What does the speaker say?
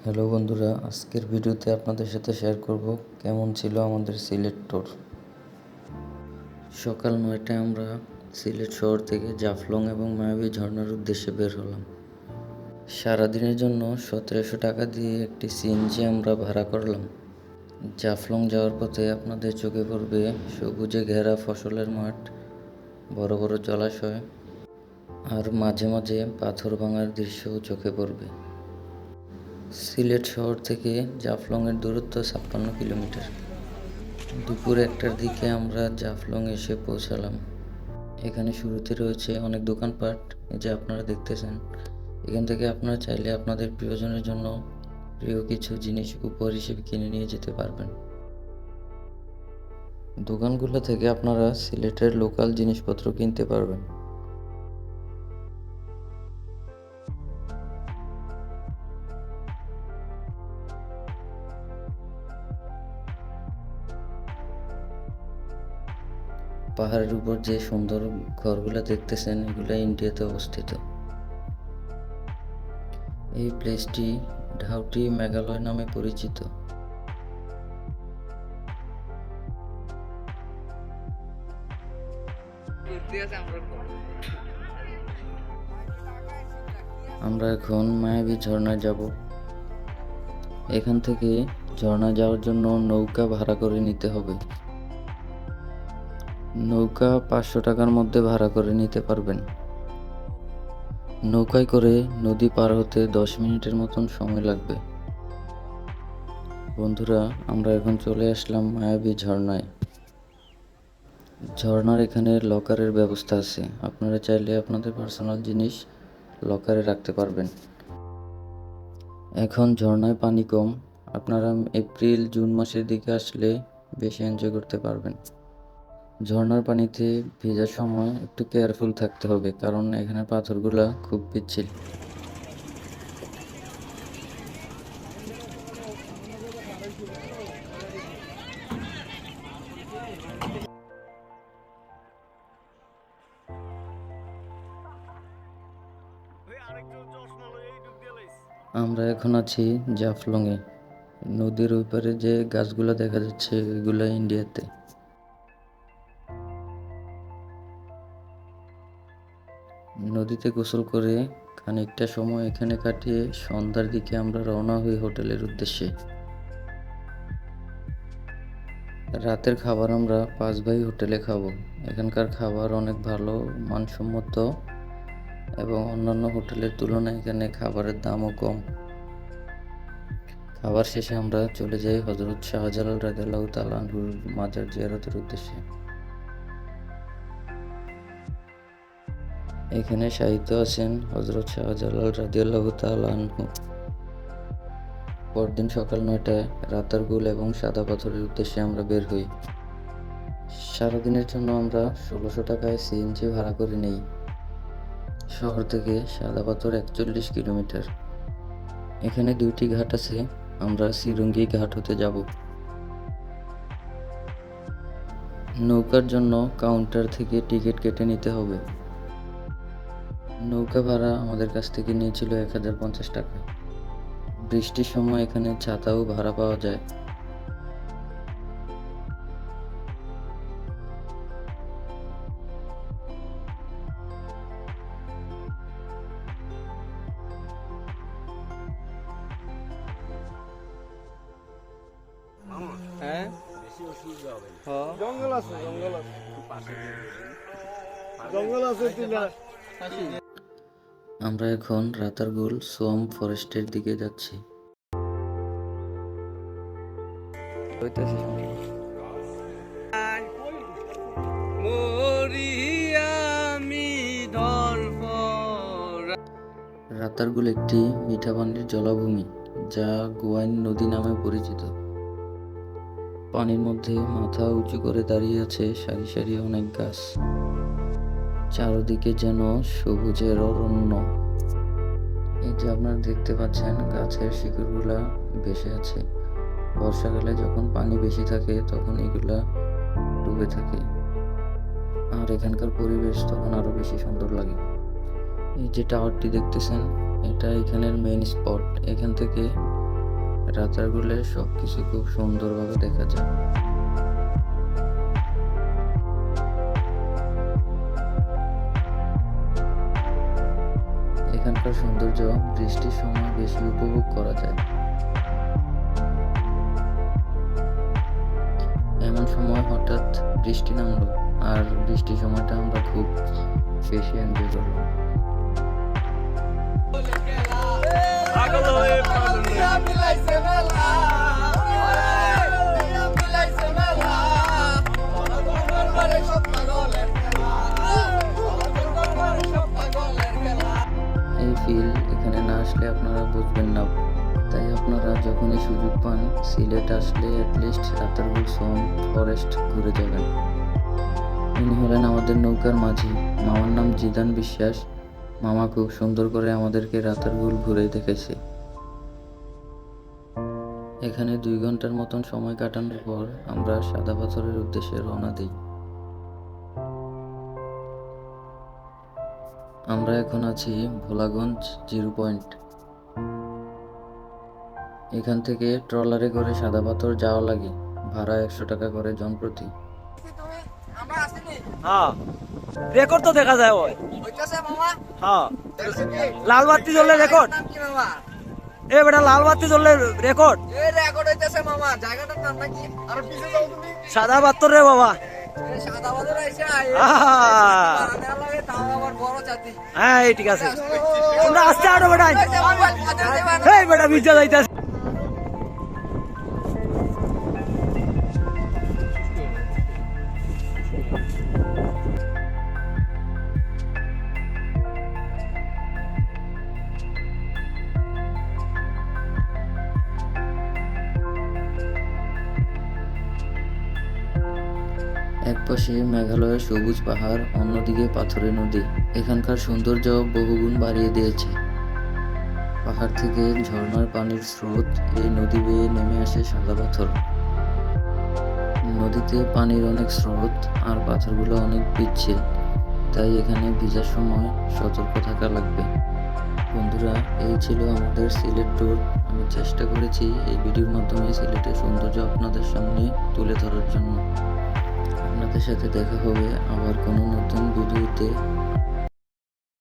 Hello বন্ধুরা, আজকের ভিডিওতে আপনাদের সাথে শেয়ার করব কেমন ছিল আমাদের সিলেট ট্যুর। সকাল 9টায় আমরা সিলেট শহর থেকে জাফলং এবং মায়াবী ঝর্ণার উদ্দেশ্যে বের হলাম। সারাদিনের জন্য 1700 টাকা দিয়ে একটি সিএনজি আমরা ভাড়া করলাম। জাফলং যাওয়ার পথে আপনাদের চোখে পড়বে সবুজে ঘেরা ফসলের মাঠ, বড় বড় জলাশয় আর মাঝে মাঝে পাথর ভাঙার দৃশ্যও চোখে পড়বে। সিলেট শহর থেকে জাফলংয়ের দূরত্ব 56 কিলোমিটার। দুপুর 1টার দিকে আমরা জাফলং এসে পৌঁছালাম। এখানে শুরুতে রয়েছে অনেক দোকানপাট, যে আপনারা দেখতেছেন। এখান থেকে আপনারা চাইলে আপনাদের প্রিয়জনের জন্য প্রিয় কিছু জিনিস উপহার হিসেবে কিনে নিয়ে যেতে পারবেন। দোকানগুলো থেকে আপনারা সিলেটের লোকাল জিনিসপত্র কিনতে পারবেন। পাহাড়ের উপর যে সুন্দর ঘরগুলো দেখতেছেন, এগুলো ইন্ডিয়াতে অবস্থিত। এই প্লেসটি ঢাউটি মেঘালয় নামে পরিচিত। আমরা এখন মায়াবী ঝর্ণায় যাব। এখান থেকে ঝর্ণায় যাওয়ার জন্য নৌকা ভাড়া করে নিতে হবে। নৌকা 500 টাকার মধ্যে ভাড়া করে নিতে পারবেন। নৌকায় করে নদী পার হতে 10 মিনিটের মতন সময় লাগবে। বন্ধুরা, আমরা এখন চলে আসলাম মায়াবী ঝর্ণায়। ঝর্ণার এখানে লকারের ব্যবস্থা আছে, আপনারা চাইলে আপনাদের পার্সোনাল জিনিস লকারে রাখতে পারবেন। এখন ঝর্ণায় পানি কম, আপনারা এপ্রিল জুন মাসের দিকে আসলে বেশি এনজয় করতে পারবেন। ঝর্ণার পানিতে ভেজার সময় একটু কেয়ারফুল থাকতে হবে, কারণ এখানে পাথরগুলা খুব পিচ্ছিল। আমরা এখন আছি জাফলংয়ে। নদীর ওই পারে যে গাছগুলো দেখা যাচ্ছে, এগুলো ইন্ডিয়াতে। নদীতে গোসল করে খানিকটা সময় এখানে কাটিয়ে সন্ধ্যার দিকে আমরা রওনা হই হোটেলের উদ্দেশ্যে। রাতের খাবার আমরা 5 ভাই হোটেলে খাবো। এখানকার খাবার অনেক ভালো, মানসম্মত এবং অন্যান্য হোটেলের তুলনায় এখানে খাবারের দামও কম। খাবার শেষে আমরা চলে যাই হযরত শাহজালাল রাদিয়াল্লাহু তাআলা আনহুর মাজার জিয়ারতের উদ্দেশ্যে। এখানে শায়িত আছেন হযরত শাহজালাল রাদিয়াল্লাহু তাআলা আনহু। পরদিন সকাল 9টায় রাতারগুল এবং সাদা পাথরের উদ্দেশ্যে আমরা বের হই। সারাদিনের জন্য আমরা 1600 টাকায় সিএনজি ভাড়া করে নেই। শহর থেকে সাদা পাথর 41 কিলোমিটার। এখানে 2টি ঘাট আছে, আমরা সিরুঙ্গি ঘাট হতে যাব। নৌকার জন্য কাউন্টার থেকে টিকিট কেটে নিতে হবে। নৌকা ভাড়া আমাদের কাছ থেকে নিয়েছিল 1050 টাকা। বৃষ্টির সময় এখানে ছাতাও ভাড়া পাওয়া যায়। আমরা এখন রাতারগুল সোয়াম্প ফরেস্টের দিকে যাচ্ছি। রাতারগুল একটি মিঠা পানির জলাভূমি, যা গোয়াইন নদী নামে পরিচিত। পানির মধ্যে মাথা উঁচু করে দাঁড়িয়ে আছে সারি সারি অনেক গাছ। চারদিকে যেন সবুজের অরণ্য। এই যে আপনারা দেখতে পাচ্ছেন, গাছের শিকড়গুলা ভেসে আছে। বর্ষাকালে যখন পানি বেশি থাকে তখন এগুলা ডুবে থাকে, আর এখানকার পরিবেশ তখন আরো বেশি সুন্দর লাগে। এই যে টাওয়ারটি দেখতেছেন, এটা এখানের মেইন স্পট। এখান থেকে রাতারগুলে সব কিছু খুব সুন্দরভাবে দেখা যায়। এখানকার সৌন্দর্য বৃষ্টির সময় বেশি উপভোগ করা যায়। এমন সময় হঠাৎ বৃষ্টি নামলো, আর বৃষ্টির সময়টা আমরা খুব বেশি এনজয় করলাম। এই ফিল এখানে না আসলে আপনারা বুঝবেন না, তাই আপনারা যখনই সুযোগ পান সিলেট আসলে অ্যাটলিস্ট রাতারগুল সোম ফরেস্ট ঘুরে যাবেন। ইনি হলেন আমাদের নৌকার মাঝি, মামার নাম জিদান বিশ্বাস। মামা খুব সুন্দর করে আমাদেরকে রাতারগুল ঘুরে দেখেছে। এখানে 2 ঘন্টার মতন সময় কাটানোর পর আমরা সাদা পাথরের উদ্দেশ্যে রওনা দিই। আমরা এখন আছি ভোলাগঞ্জ 0 পয়েন্ট। এখান থেকে ট্রলারে করে সাদা পাথর যাওয়া লাগে, ভাড়া 100 টাকা করে জনপ্রতি। হ্যাঁ রেকর্ড তো দেখা যায় ওই হ্যাঁ লাল বাতি জ্বললে রেকর্ড এ বেটা লাল বাতি জ্বললে রেকর্ড সাদা পাত্তর রে বাবা হ্যাঁ এই ঠিক আছে তোমরা আসতে আরো বেটা এই বেটা বিজা যাইতেছে। একপাশে মেঘালয়ের সবুজ পাহাড়, অন্যদিকে পাথরের নদী এখানকার সৌন্দর্য বহুগুণ বাড়িয়ে দিয়েছে। পাহাড় থেকে ঝর্ণার পানির স্রোত এই নদী বেয়ে নেমে আসে সাদা পাথর। নদীতে পানির অনেক স্রোত আর পাথরগুলো অনেক পিচ্ছিল, তাই এখানে ভিজার সময় সতর্ক থাকা লাগবে। বন্ধুরা, এই ছিল আমাদের সিলেট ট্যুর। আমি চেষ্টা করেছি এই ভিডিওর মাধ্যমে সিলেটের সৌন্দর্য আপনাদের সামনে তুলে ধরার জন্য। আপনাদের সাথে দেখা হবে আবার কোনো নতুন ভিডিওতে।